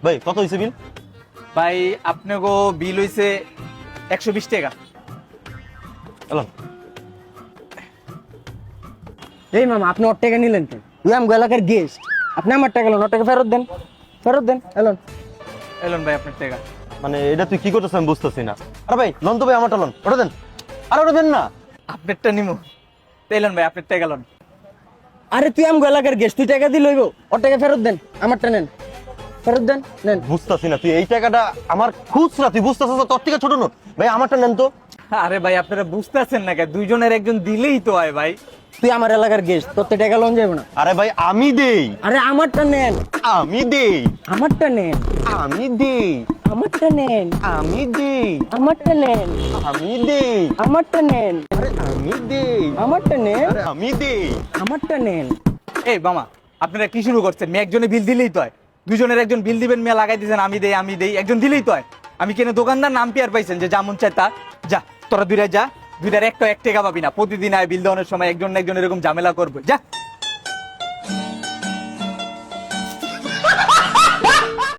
ভাই কত হয়েছে বিল? ভাই আপনাকে বিল হইছে 120 টাকা। এলো এই মামা আপনি ওর টাকা নিলেন কেন? তুই আমগো এলাকার গেস্ট, আপনি আমার টাকা লোন, ওর টাকা ফেরত দেন, ফেরত দেন। এলন এলেন ভাই আপনার টাকা। মানে এটা তুই কি করতেছ আমি বুঝতেছি না। আরে ভাই লোন তো ভাই আমারটা লোন, ওটা দেন। আর ওটা দেন না। আপনারটা নিমু। এলেন ভাই আপনার টাকা লোন। আরে তুই আমগো এলাকার গেস্ট, তুই টাকা দিই লইব, ওর টাকা ফেরত দেন, আমারটা নেন, ফেরত দেন, নেন। বুঝতেছি না, তুই এই টাকাটা আমার খুচরা, তুই বুঝতেছিস না তোর থেকে ছোট নোট। ভাই আমারটা নেন তো। আরে ভাই আপনারা বুঝতেছেন না কেন? দুইজনের একজন দিলেই তো হয় ভাই। তুই আমার এলাকার গেস্ট, তোর তো টাকা লোন যাবে না। আরে ভাই আমি দেই, আরে আমারটা নেন, আমি দেই, আমারটা নেন, আমি দেই, আমারটা নেন, আমি দেই, আমারটা নেন, আমি দেই, আমারটা নেন, আরে আমি দেই, আমারটা নেন, আরে আমি দেই। আমারটা নেন। এই মামা আপনারা কি শুরু করছেন? মেয়ে একজনে বিল দিলেই তো হয়। দুজনের একজন বিল দিবেন, মেয়ে লাগাই দিয়েছেন আমি দেই আমি দেই, একজন দিলেই তো হয়। আমি কেন দোকানদার নাম পেয়ার পাইছেন যে যেমন চাই তা। যা তোরা দুইটা যা, দুইটার একটা 1 টাকা পাবি না। প্রতিদিন আয় বিল দেওয়ানোর সময় একজন না একজন এরকম ঝামেলা করবে। যা।